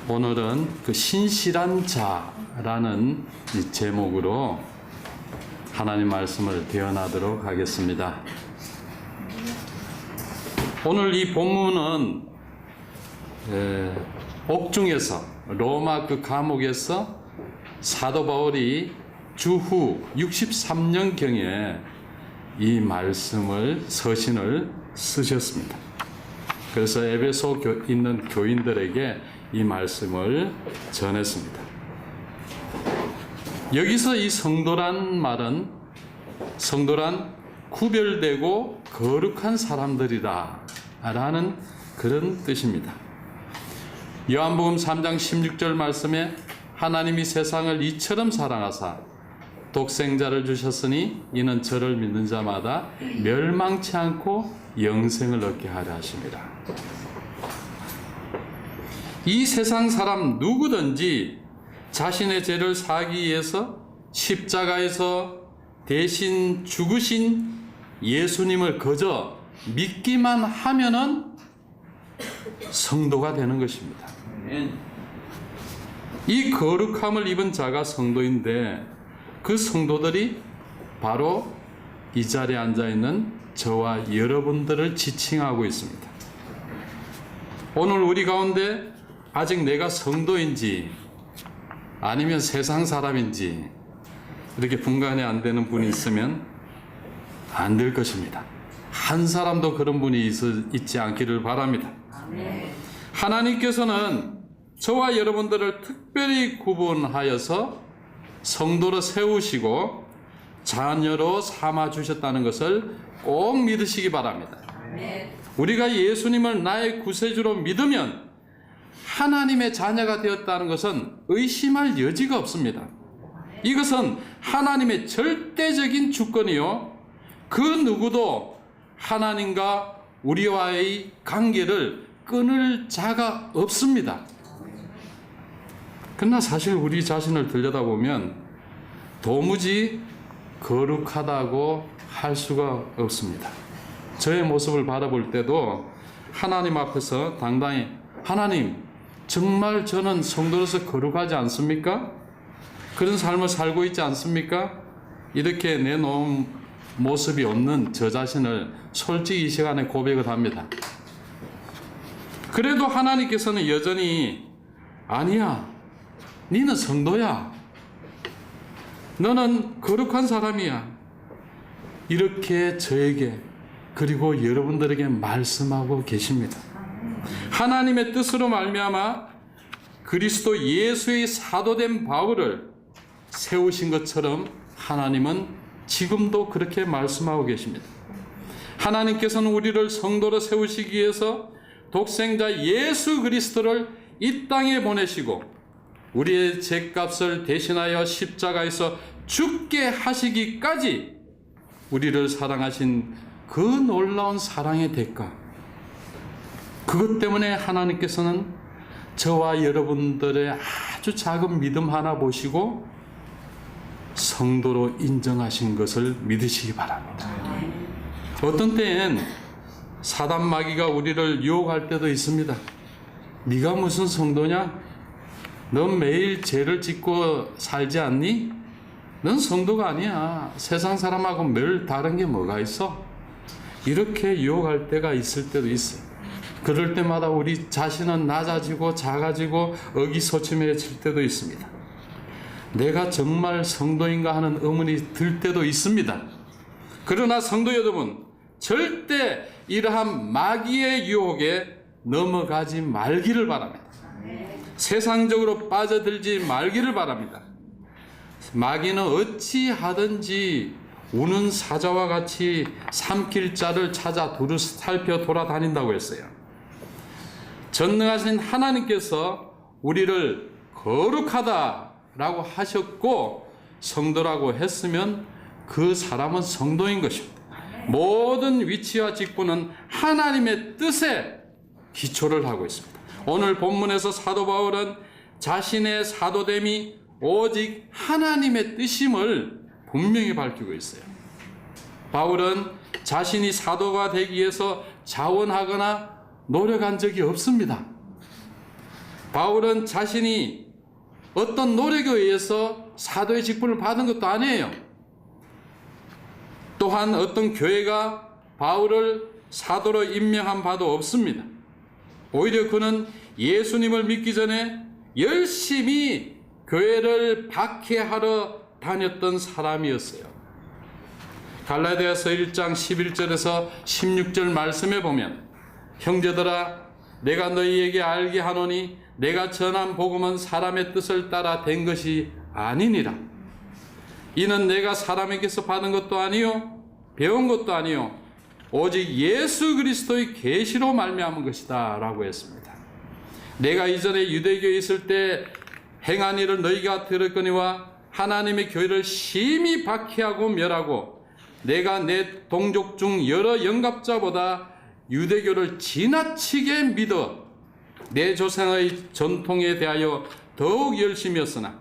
오늘은 그 신실한 자라는 이 제목으로 하나님 말씀을 대언하도록 하겠습니다. 오늘 이 본문은 옥중에서 로마 그 감옥에서 사도 바울이 주후 63년경에 이 말씀을 서신을 쓰셨습니다. 그래서 에베소 있는 교인들에게 이 말씀을 전했습니다. 여기서 이 성도란 말은 성도란 구별되고 거룩한 사람들이다 라는 그런 뜻입니다. 요한복음 3장 16절 말씀에 하나님이 세상을 이처럼 사랑하사 독생자를 주셨으니 이는 저를 믿는 자마다 멸망치 않고 영생을 얻게 하려 하심이라. 이 세상 사람 누구든지 자신의 죄를 사하기 위해서 십자가에서 대신 죽으신 예수님을 그저 믿기만 하면은 성도가 되는 것입니다. 이 거룩함을 입은 자가 성도인데 그 성도들이 바로 이 자리에 앉아있는 저와 여러분들을 지칭하고 있습니다. 오늘 우리 가운데 아직 내가 성도인지 아니면 세상 사람인지 이렇게 분간이 안 되는 분이 있으면 안 될 것입니다. 한 사람도 그런 분이 있지 않기를 바랍니다. 하나님께서는 저와 여러분들을 특별히 구분하여서 성도로 세우시고 자녀로 삼아 주셨다는 것을 꼭 믿으시기 바랍니다. 우리가 예수님을 나의 구세주로 믿으면 하나님의 자녀가 되었다는 것은 의심할 여지가 없습니다. 이것은 하나님의 절대적인 주권이요, 그 누구도 하나님과 우리와의 관계를 끊을 자가 없습니다. 그러나 사실 우리 자신을 들여다보면 도무지 거룩하다고 할 수가 없습니다. 저의 모습을 바라볼 때도 하나님 앞에서 당당히 하나님, 정말 저는 성도로서 거룩하지 않습니까? 그런 삶을 살고 있지 않습니까? 이렇게 내놓은 모습이 없는 저 자신을 솔직히 이 시간에 고백을 합니다. 그래도 하나님께서는 여전히 아니야, 너는 성도야, 너는 거룩한 사람이야, 이렇게 저에게 그리고 여러분들에게 말씀하고 계십니다. 하나님의 뜻으로 말미암아 그리스도 예수의 사도된 바울을 세우신 것처럼 하나님은 지금도 그렇게 말씀하고 계십니다. 하나님께서는 우리를 성도로 세우시기 위해서 독생자 예수 그리스도를 이 땅에 보내시고 우리의 죄값을 대신하여 십자가에서 죽게 하시기까지 우리를 사랑하신 그 놀라운 사랑의 대가, 그것 때문에 하나님께서는 저와 여러분들의 아주 작은 믿음 하나 보시고 성도로 인정하신 것을 믿으시기 바랍니다. 어떤 때엔 사단 마귀가 우리를 유혹할 때도 있습니다. 네가 무슨 성도냐? 넌 매일 죄를 짓고 살지 않니? 넌 성도가 아니야. 세상 사람하고 별 다른 게 뭐가 있어? 이렇게 유혹할 때가 있을 때도 있어요. 그럴 때마다 우리 자신은 낮아지고 작아지고 의기소침해질 때도 있습니다. 내가 정말 성도인가 하는 의문이 들 때도 있습니다. 그러나 성도 여러분, 절대 이러한 마귀의 유혹에 넘어가지 말기를 바랍니다. 세상적으로 빠져들지 말기를 바랍니다. 마귀는 어찌하든지 우는 사자와 같이 삼킬 자를 찾아 두루 살펴 돌아다닌다고 했어요. 전능하신 하나님께서 우리를 거룩하다라고 하셨고 성도라고 했으면 그 사람은 성도인 것입니다. 모든 위치와 직분은 하나님의 뜻에 기초를 하고 있습니다. 오늘 본문에서 사도 바울은 자신의 사도됨이 오직 하나님의 뜻임을 분명히 밝히고 있어요. 바울은 자신이 사도가 되기 위해서 자원하거나 노력한 적이 없습니다. 바울은 자신이 어떤 노력에 의해서 사도의 직분을 받은 것도 아니에요. 또한 어떤 교회가 바울을 사도로 임명한 바도 없습니다. 오히려 그는 예수님을 믿기 전에 열심히 교회를 박해하러 다녔던 사람이었어요. 갈라디아서 1장 11절에서 16절 말씀에 보면, 형제들아 내가 너희에게 알게 하노니 내가 전한 복음은 사람의 뜻을 따라 된 것이 아니니라. 이는 내가 사람에게서 받은 것도 아니요 배운 것도 아니요 오직 예수 그리스도의 계시로 말미암은 것이다 라고 했습니다. 내가 이전에 유대교에 있을 때 행한 일을 너희가 들었거니와 하나님의 교회를 심히 박해하고 멸하고 내가 내 동족 중 여러 영갑자보다 유대교를 지나치게 믿어 내 조상의 전통에 대하여 더욱 열심이었으나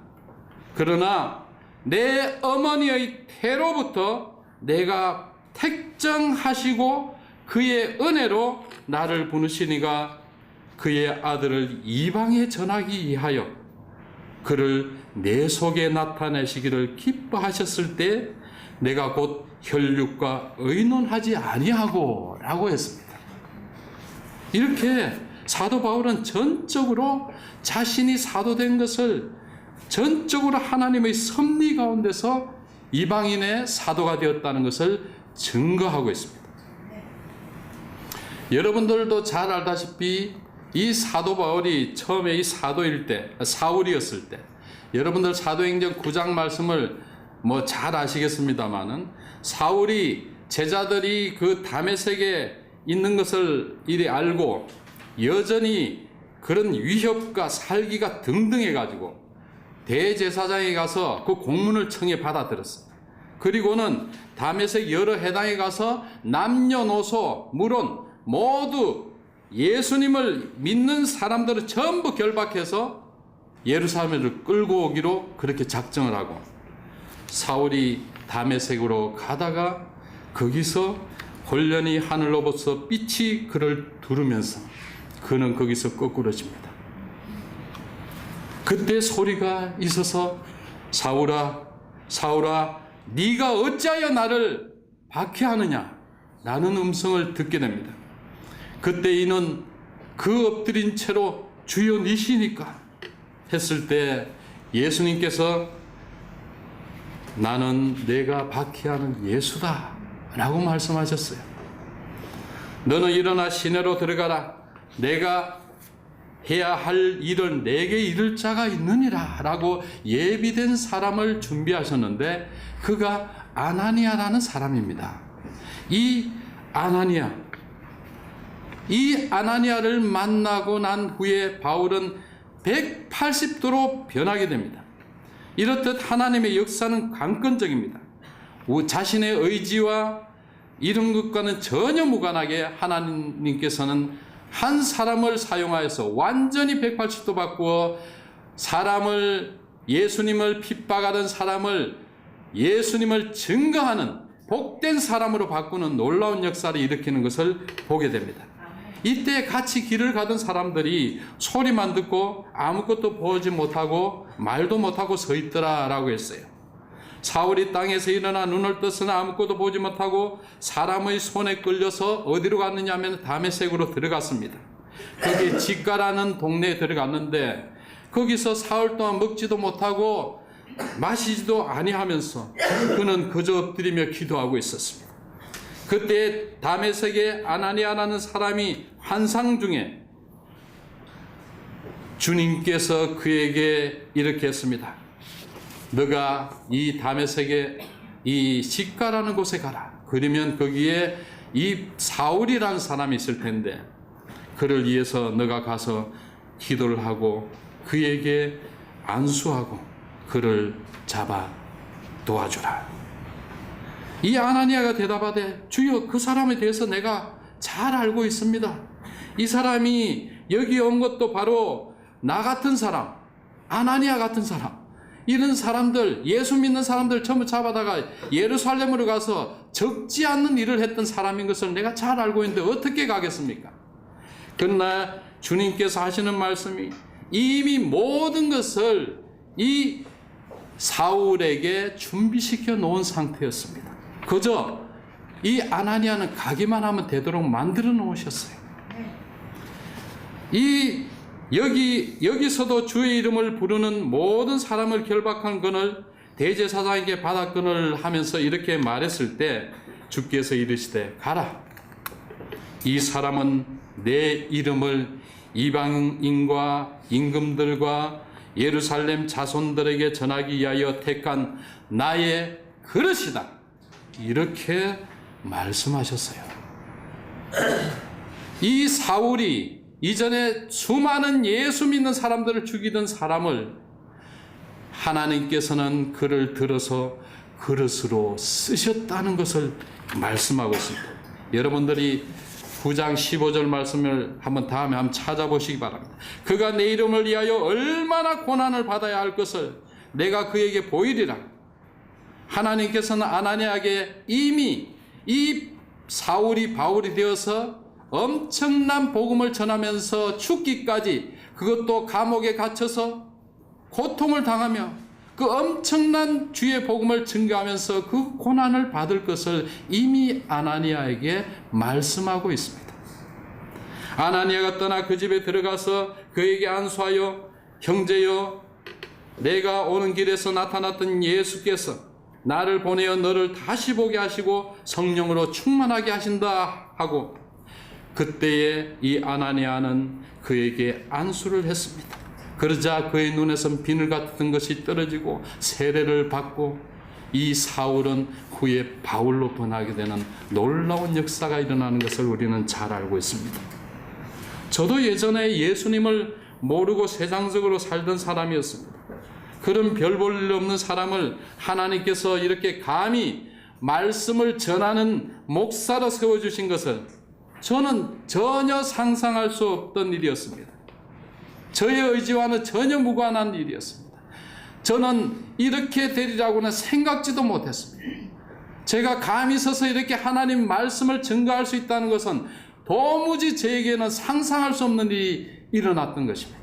그러나 내 어머니의 태로부터 내가 택정하시고 그의 은혜로 나를 부르시니가 그의 아들을 이방에 전하기 위하여 그를 내 속에 나타내시기를 기뻐하셨을 때 내가 곧 혈육과 의논하지 아니하고 라고 했습니다. 이렇게 사도 바울은 전적으로 자신이 사도된 것을 전적으로 하나님의 섭리 가운데서 이방인의 사도가 되었다는 것을 증거하고 있습니다. 여러분들도 잘 알다시피 이 사도 바울이 처음에 이 사도일 때, 사울이었을 때, 여러분들 사도행전 9장 말씀을 뭐 잘 아시겠습니다만은 사울이 제자들이 그 다메섹에 있는 것을 이리 알고 여전히 그런 위협과 살기가 등등해가지고 대제사장에 가서 그 공문을 청해 받아들였습니다. 그리고는 다메섹 여러 해당에 가서 남녀노소 물론 모두 예수님을 믿는 사람들을 전부 결박해서 예루살렘을 끌고 오기로 그렇게 작정을 하고 사울이 다메섹으로 가다가 거기서 홀련히 하늘로부터 빛이 그를 두르면서 그는 거기서 거꾸러집니다. 그때 소리가 있어서 사울아 사울아 네가 어찌하여 나를 박해하느냐 라는 음성을 듣게 됩니다. 그때 이는 그 엎드린 채로 주여 니시니까 했을 때 예수님께서 나는 내가 박해하는 예수다 라고 말씀하셨어요. 너는 일어나 시내로 들어가라. 내가 해야 할 일을 내게 이를 자가 있느니라 라고 예비된 사람을 준비하셨는데 그가 아나니아라는 사람입니다. 이 아나니아를 만나고 난 후에 바울은 180도로 변하게 됩니다. 이렇듯 하나님의 역사는 강권적입니다. 자신의 의지와 이런 것과는 전혀 무관하게 하나님께서는 한 사람을 사용하여서 완전히 180도 바꾸어 사람을 예수님을 핍박하던 사람을 예수님을 증거하는 복된 사람으로 바꾸는 놀라운 역사를 일으키는 것을 보게 됩니다. 이때 같이 길을 가던 사람들이 소리만 듣고 아무것도 보지 못하고 말도 못하고 서 있더라라고 했어요. 사울이 땅에서 일어나 눈을 떴으나 아무것도 보지 못하고 사람의 손에 끌려서 어디로 갔느냐 하면 다메섹으로 들어갔습니다. 거기 직가라는 동네에 들어갔는데 거기서 사흘 동안 먹지도 못하고 마시지도 아니하면서 그는 그저 엎드리며 기도하고 있었습니다. 그때 다메섹에 아나니아라는 사람이 환상 중에 주님께서 그에게 이렇게 했습니다. 너가 이 다메섹에 이 sik가라는 곳에 가라. 그러면 거기에 이 사울이라는 사람이 있을 텐데 그를 위해서 너가 가서 기도를 하고 그에게 안수하고 그를 잡아 도와주라. 이 아나니아가 대답하되 주여 그 사람에 대해서 내가 잘 알고 있습니다. 이 사람이 여기 온 것도 바로 나 같은 사람, 아나니아 같은 사람, 이런 사람들, 예수 믿는 사람들 전부 잡아다가 예루살렘으로 가서 적지 않는 일을 했던 사람인 것을 내가 잘 알고 있는데 어떻게 가겠습니까? 그러나 주님께서 하시는 말씀이 이미 모든 것을 이 사울에게 준비시켜 놓은 상태였습니다. 그저 이 아나니아는 가기만 하면 되도록 만들어 놓으셨어요. 여기서도 주의 이름을 부르는 모든 사람을 결박한 건을 대제사장에게 받았건을 하면서 이렇게 말했을 때 주께서 이르시되 가라. 이 사람은 내 이름을 이방인과 임금들과 예루살렘 자손들에게 전하기 위하여 택한 나의 그릇이다. 이렇게 말씀하셨어요. 이 사울이 이전에 수많은 예수 믿는 사람들을 죽이던 사람을 하나님께서는 그를 들어서 그릇으로 쓰셨다는 것을 말씀하고 있습니다. 여러분들이 9장 15절 말씀을 다음에 한번 찾아보시기 바랍니다. 그가 내 이름을 위하여 얼마나 고난을 받아야 할 것을 내가 그에게 보이리라. 하나님께서는 아나니아에게 이미 이 사울이 바울이 되어서 엄청난 복음을 전하면서 죽기까지, 그것도 감옥에 갇혀서 고통을 당하며 그 엄청난 주의 복음을 증거하면서 그 고난을 받을 것을 이미 아나니아에게 말씀하고 있습니다. 아나니아가 떠나 그 집에 들어가서 그에게 안수하여 형제여, 내가 오는 길에서 나타났던 예수께서 나를 보내어 너를 다시 보게 하시고 성령으로 충만하게 하신다 하고, 그때에 이 아나니아는 그에게 안수를 했습니다. 그러자 그의 눈에선 비늘 같은 것이 떨어지고 세례를 받고 이 사울은 후에 바울로 변하게 되는 놀라운 역사가 일어나는 것을 우리는 잘 알고 있습니다. 저도 예전에 예수님을 모르고 세상적으로 살던 사람이었습니다. 그런 별 볼 일 없는 사람을 하나님께서 이렇게 감히 말씀을 전하는 목사로 세워주신 것을 저는 전혀 상상할 수 없던 일이었습니다. 저의 의지와는 전혀 무관한 일이었습니다. 저는 이렇게 되리라고는 생각지도 못했습니다. 제가 감히 서서 이렇게 하나님 말씀을 증거할 수 있다는 것은 도무지 저에게는 상상할 수 없는 일이 일어났던 것입니다.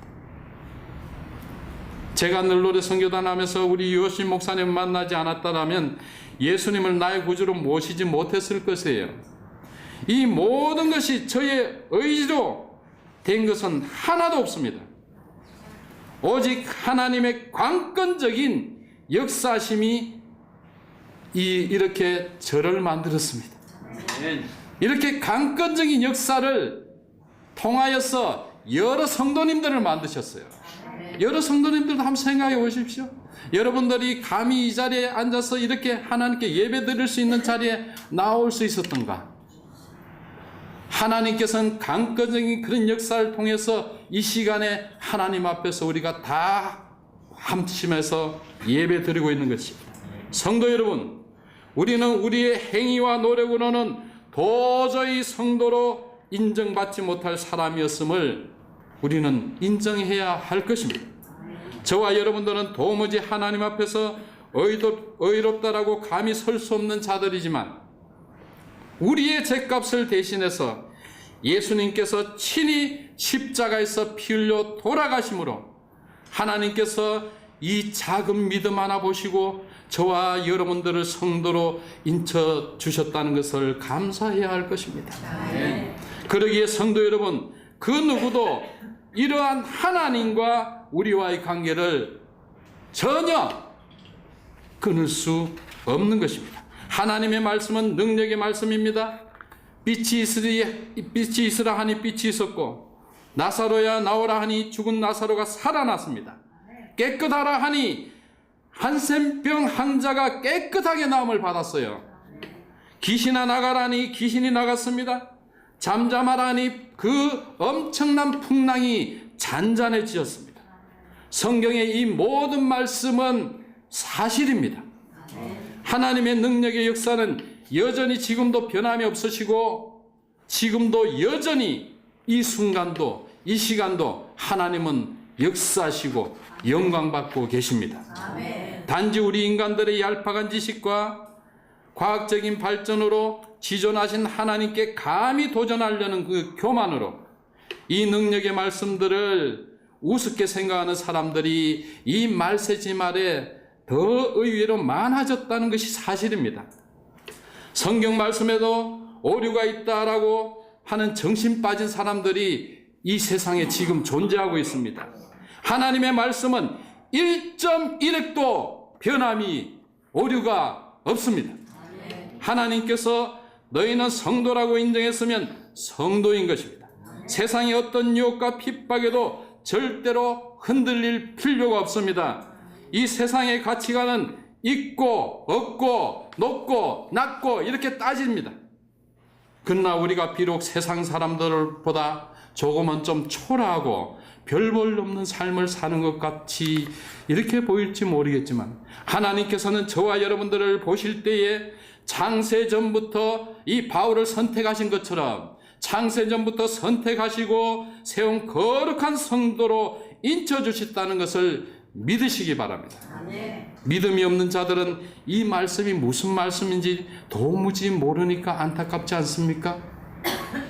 제가 늘 노래 선교단 하면서 우리 유호신 목사님 만나지 않았다면 예수님을 나의 구주로 모시지 못했을 것이에요. 이 모든 것이 저의 의지로 된 것은 하나도 없습니다. 오직 하나님의 관건적인 역사심이 이렇게 저를 만들었습니다. 이렇게 관건적인 역사를 통하여서 여러 성도님들을 만드셨어요. 여러 성도님들도 한번 생각해 보십시오. 여러분들이 감히 이 자리에 앉아서 이렇게 하나님께 예배 드릴 수 있는 자리에 나올 수 있었던가? 하나님께서는 강건적인 그런 역사를 통해서 이 시간에 하나님 앞에서 우리가 다 함심해서 예배 드리고 있는 것입니다. 성도 여러분, 우리는 우리의 행위와 노력으로는 도저히 성도로 인정받지 못할 사람이었음을 우리는 인정해야 할 것입니다. 저와 여러분들은 도무지 하나님 앞에서 의롭다라고 감히 설 수 없는 자들이지만 우리의 죄값을 대신해서 예수님께서 친히 십자가에서 피 흘려 돌아가심으로 하나님께서 이 작은 믿음 하나 보시고 저와 여러분들을 성도로 인쳐 주셨다는 것을 감사해야 할 것입니다. 그러기에 성도 여러분, 그 누구도 이러한 하나님과 우리와의 관계를 전혀 끊을 수 없는 것입니다. 하나님의 말씀은 능력의 말씀입니다. 빛이 있으라 하니 빛이 있었고, 나사로야 나오라 하니 죽은 나사로가 살아났습니다. 깨끗하라 하니 한센병 환자가 깨끗하게 나음을 받았어요. 귀신아 나가라니 귀신이 나갔습니다. 잠잠하라니 그 엄청난 풍랑이 잔잔해지었습니다. 성경의 이 모든 말씀은 사실입니다. 하나님의 능력의 역사는 여전히 지금도 변함이 없으시고, 지금도 여전히 이 순간도 이 시간도 하나님은 역사하시고 영광받고 계십니다. 단지 우리 인간들의 얄팍한 지식과 과학적인 발전으로 지존하신 하나님께 감히 도전하려는 그 교만으로 이 능력의 말씀들을 우습게 생각하는 사람들이 이 말세지 말에 더 의외로 많아졌다는 것이 사실입니다. 성경 말씀에도 오류가 있다라고 하는 정신 빠진 사람들이 이 세상에 지금 존재하고 있습니다. 하나님의 말씀은 1.1획도 변함이 오류가 없습니다. 하나님께서 너희는 성도라고 인정했으면 성도인 것입니다. 세상의 어떤 유혹과 핍박에도 절대로 흔들릴 필요가 없습니다. 이 세상의 가치관은 있고 없고 높고 낮고 이렇게 따집니다. 그러나 우리가 비록 세상 사람들보다 조금은 좀 초라하고 별 볼 없는 삶을 사는 것 같이 이렇게 보일지 모르겠지만 하나님께서는 저와 여러분들을 보실 때에 창세전부터 이 바울을 선택하신 것처럼 창세전부터 선택하시고 세운 거룩한 성도로 인쳐주셨다는 것을 믿으시기 바랍니다. 믿음이 없는 자들은 이 말씀이 무슨 말씀인지 도무지 모르니까 안타깝지 않습니까?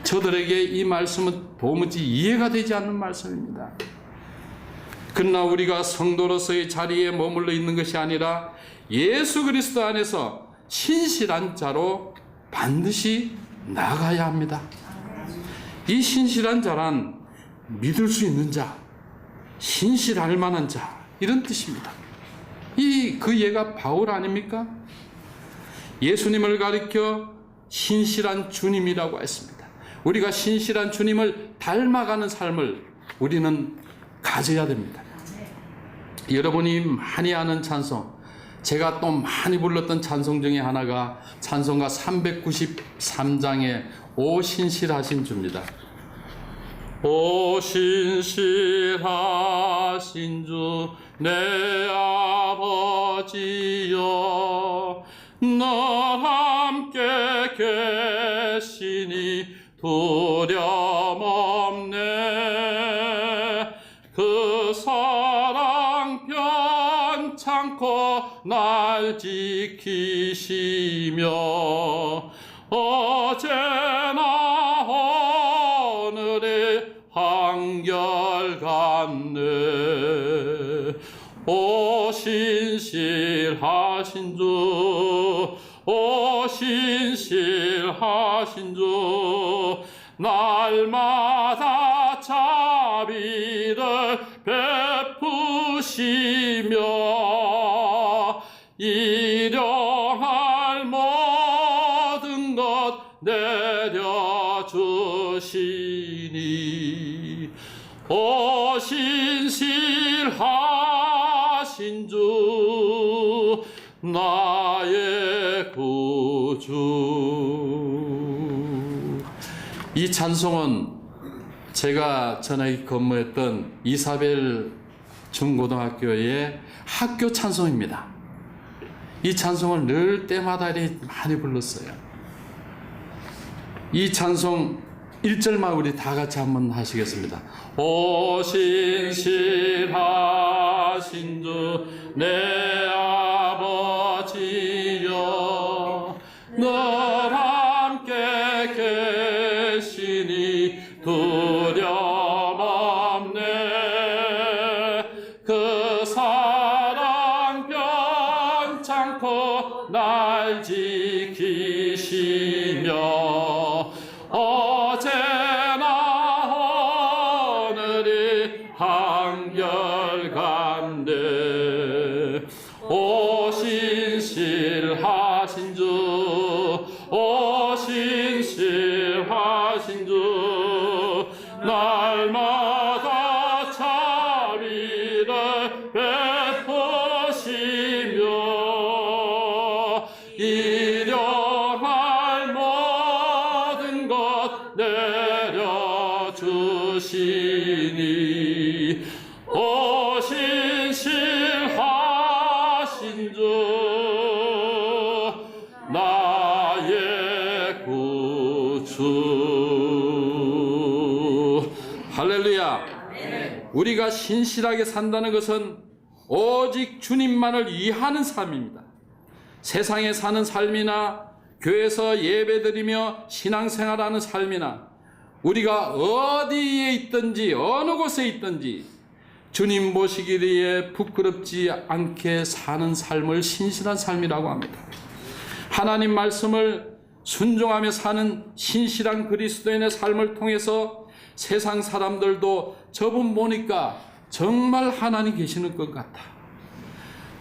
저들에게 이 말씀은 도무지 이해가 되지 않는 말씀입니다. 그러나 우리가 성도로서의 자리에 머물러 있는 것이 아니라 예수 그리스도 안에서 신실한 자로 반드시 나가야 합니다. 이 신실한 자란 믿을 수 있는 자, 신실할 만한 자, 이런 뜻입니다. 그 예가 바울 아닙니까? 예수님을 가리켜 신실한 주님이라고 했습니다. 우리가 신실한 주님을 닮아가는 삶을 우리는 가져야 됩니다. 여러분이 많이 아는 찬송, 제가 또 많이 불렀던 찬송 중에 하나가 찬송가 393장의 오 신실하신 주입니다. 오 신실하신 주 내 아버지여 너 함께 계시니 두려움 없네. 그 사랑 편찮고 날 지키시며 어제나 오늘의 한결같네. 오 신실하신 주, 오 신실하신 주, 날마다 자비를 베푸시며 일용할 모든 것 내려주시니 오 신실하신 주 나의 구주. 이 찬송은 제가 전에 근무했던 이사벨 중고등학교의 학교 찬송입니다. 이 찬송을 늘 때마다 많이 불렀어요. 이 찬송 1절만 우리 다 같이 한번 하시겠습니다. 오 신실하신 주 내 아버지여 늘 함께 계시니 두려움 없네. 그 사랑 편찮고 날 지키시며 어제나 오늘이 한결같네. 오 신실하신 주, 오 신실하신 주, 날마다 자비를 베푸시며 일용할 모든 것 내려주시니 오 신실하신 주 나의 구주. 할렐루야. 우리가 신실하게 산다는 것은 오직 주님만을 위하는 삶입니다. 세상에 사는 삶이나 교회에서 예배드리며 신앙생활하는 삶이나 우리가 어디에 있든지 어느 곳에 있든지 주님 보시기에 부끄럽지 않게 사는 삶을 신실한 삶이라고 합니다. 하나님 말씀을 순종하며 사는 신실한 그리스도인의 삶을 통해서 세상 사람들도 저분 보니까 정말 하나님 계시는 것 같다.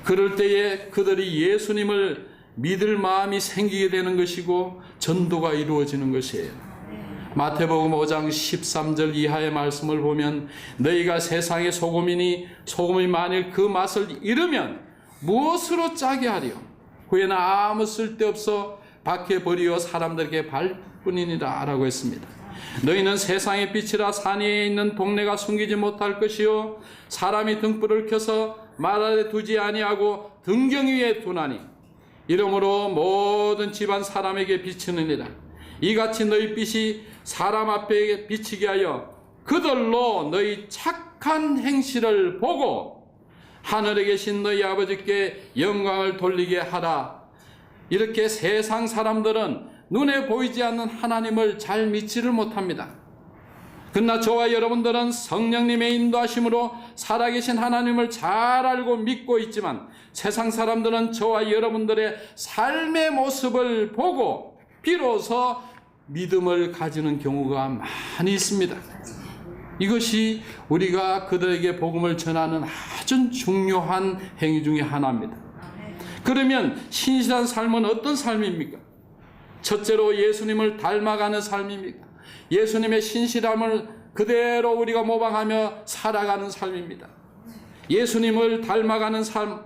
그럴 때에 그들이 예수님을 믿을 마음이 생기게 되는 것이고 전도가 이루어지는 것이에요. 마태복음 5장 13절 이하의 말씀을 보면 너희가 세상의 소금이니 소금이 만일 그 맛을 잃으면 무엇으로 짜게 하리요? 후에는 아무 쓸데없어 밖에 버리어 사람들에게 발뿐이니라 라고 했습니다. 너희는 세상의 빛이라 산 위에 있는 동네가 숨기지 못할 것이요 사람이 등불을 켜서 말 아래 두지 아니하고 등경 위에 두나니 이러므로 모든 집안 사람에게 비치느니라. 이같이 너희 빛이 사람 앞에 비치게 하여 그들로 너희 착한 행실을 보고 하늘에 계신 너희 아버지께 영광을 돌리게 하라. 이렇게 세상 사람들은 눈에 보이지 않는 하나님을 잘 믿지를 못합니다. 그러나 저와 여러분들은 성령님의 인도하심으로 살아계신 하나님을 잘 알고 믿고 있지만 세상 사람들은 저와 여러분들의 삶의 모습을 보고 비로소 믿음을 가지는 경우가 많이 있습니다. 이것이 우리가 그들에게 복음을 전하는 아주 중요한 행위 중에 하나입니다. 그러면 신실한 삶은 어떤 삶입니까? 첫째로 예수님을 닮아가는 삶입니다. 예수님의 신실함을 그대로 우리가 모방하며 살아가는 삶입니다. 예수님을 닮아가는 삶,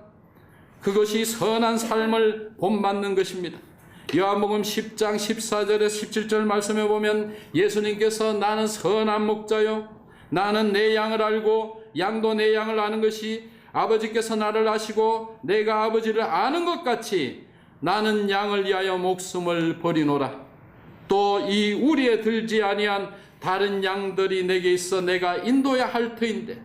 그것이 선한 삶을 본받는 것입니다. 요한복음 10장 14절에 17절 말씀에 보면 예수님께서 나는 선한 목자요 나는 내 양을 알고 양도 내 양을 아는 것이 아버지께서 나를 아시고 내가 아버지를 아는 것 같이 나는 양을 위하여 목숨을 버리노라. 또 이 우리에 들지 아니한 다른 양들이 내게 있어 내가 인도해야 할 터인데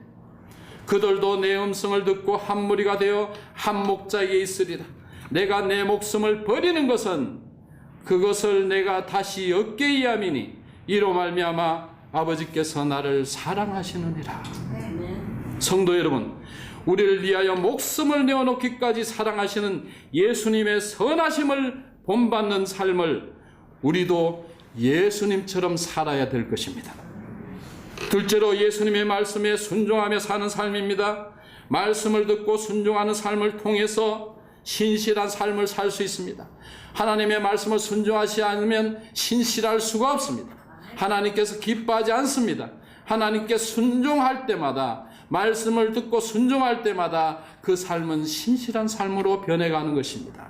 그들도 내 음성을 듣고 한 무리가 되어 한 목자에게 있으리라. 내가 내 목숨을 버리는 것은 그것을 내가 다시 얻게 위함이니 이로 말미암아 아버지께서 나를 사랑하시느니라. 성도 여러분, 우리를 위하여 목숨을 내어놓기까지 사랑하시는 예수님의 선하심을 본받는 삶을 우리도 예수님처럼 살아야 될 것입니다. 둘째로 예수님의 말씀에 순종하며 사는 삶입니다. 말씀을 듣고 순종하는 삶을 통해서 신실한 삶을 살 수 있습니다. 하나님의 말씀을 순종하지 않으면 신실할 수가 없습니다. 하나님께서 기뻐하지 않습니다. 하나님께 순종할 때마다 말씀을 듣고 순종할 때마다 그 삶은 신실한 삶으로 변해가는 것입니다.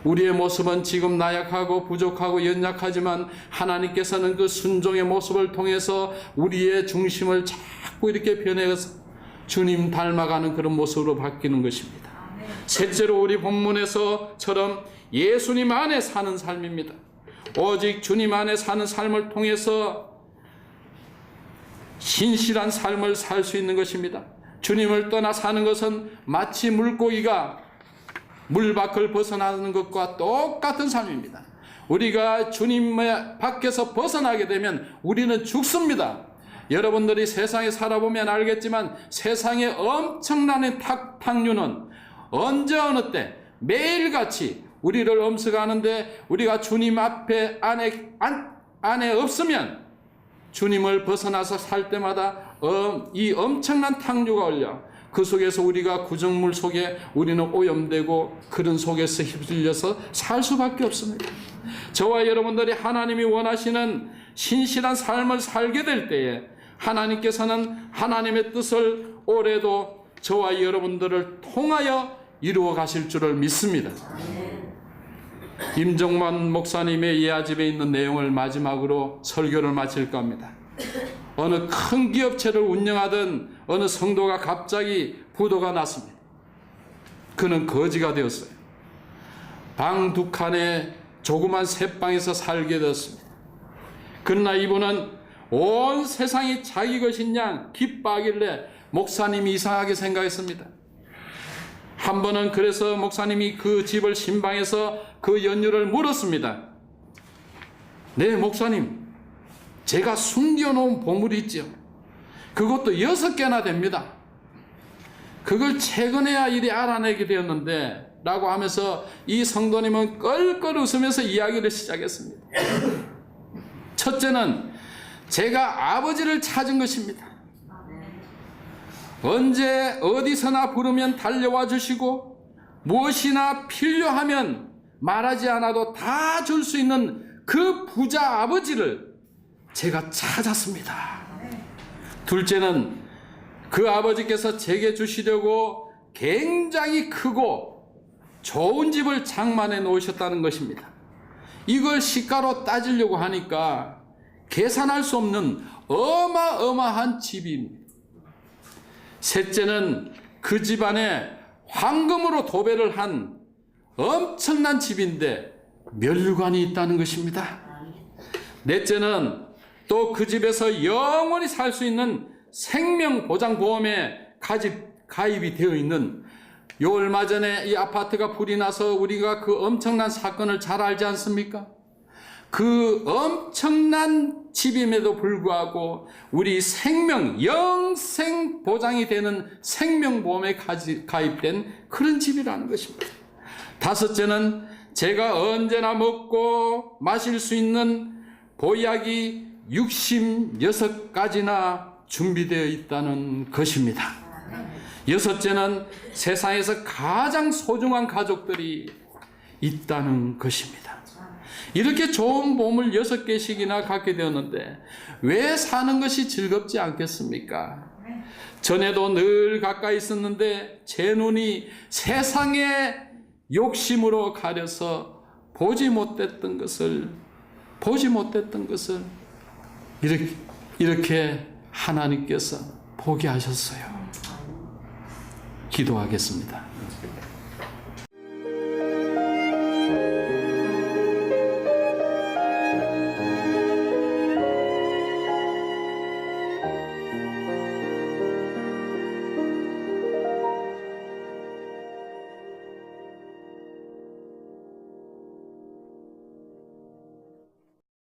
우리의 모습은 지금 나약하고 부족하고 연약하지만 하나님께서는 그 순종의 모습을 통해서 우리의 중심을 자꾸 이렇게 변해서 주님 닮아가는 그런 모습으로 바뀌는 것입니다. 셋째로 우리 본문에서처럼 예수님 안에 사는 삶입니다. 오직 주님 안에 사는 삶을 통해서 신실한 삶을 살 수 있는 것입니다. 주님을 떠나 사는 것은 마치 물고기가 물 밖을 벗어나는 것과 똑같은 삶입니다. 우리가 주님 밖에서 벗어나게 되면 우리는 죽습니다. 여러분들이 세상에 살아보면 알겠지만 세상의 엄청난 탁류는 언제 어느 때 매일같이 우리를 엄습하는데 우리가 주님 앞에 안에 없으면 주님을 벗어나서 살 때마다 이 엄청난 탕류가 올려 그 속에서 우리가 구정물 속에 우리는 오염되고 그런 속에서 휩쓸려서 살 수밖에 없습니다. 저와 여러분들이 하나님이 원하시는 신실한 삶을 살게 될 때에 하나님께서는 하나님의 뜻을 올해도 저와 여러분들을 통하여 이루어 가실 줄을 믿습니다. 임정만 목사님의 예아집에 있는 내용을 마지막으로 설교를 마칠까 합니다. 어느 큰 기업체를 운영하던 어느 성도가 갑자기 부도가 났습니다. 그는 거지가 되었어요. 방 두 칸에 조그만 새방에서 살게 되었습니다. 그러나 이분은 온 세상이 자기 것인 양 기뻐하길래 목사님이 이상하게 생각했습니다. 한 번은 그래서 목사님이 그 집을 신방에서 그 연유를 물었습니다. 네, 목사님, 제가 숨겨놓은 보물이 있죠. 그것도 6개나 됩니다. 그걸 최근에야 이리 알아내게 되었는데 라고 하면서 이 성도님은 껄껄 웃으면서 이야기를 시작했습니다. 첫째는 제가 아버지를 찾은 것입니다. 언제 어디서나 부르면 달려와 주시고 무엇이나 필요하면 말하지 않아도 다 줄 수 있는 그 부자 아버지를 제가 찾았습니다. 둘째는 그 아버지께서 제게 주시려고 굉장히 크고 좋은 집을 장만해 놓으셨다는 것입니다. 이걸 시가로 따지려고 하니까 계산할 수 없는 어마어마한 집입니다. 셋째는 그 집안에 황금으로 도배를 한 엄청난 집인데 면류관이 있다는 것입니다. 넷째는 또 그 집에서 영원히 살 수 있는 생명보장보험에 가입이 되어 있는, 요 얼마 전에 이 아파트가 불이 나서 우리가 그 엄청난 사건을 잘 알지 않습니까? 그 엄청난 집임에도 불구하고 우리 영생 보장이 되는 생명보험에 가입된 그런 집이라는 것입니다. 다섯째는 제가 언제나 먹고 마실 수 있는 보약이 66가지나 준비되어 있다는 것입니다. 여섯째는 세상에서 가장 소중한 가족들이 있다는 것입니다. 이렇게 좋은 보험을 6개씩이나 갖게 되었는데 왜 사는 것이 즐겁지 않겠습니까? 전에도 늘 가까이 있었는데 제 눈이 세상의 욕심으로 가려서 보지 못했던 것을 이렇게 하나님께서 보게 하셨어요. 기도하겠습니다.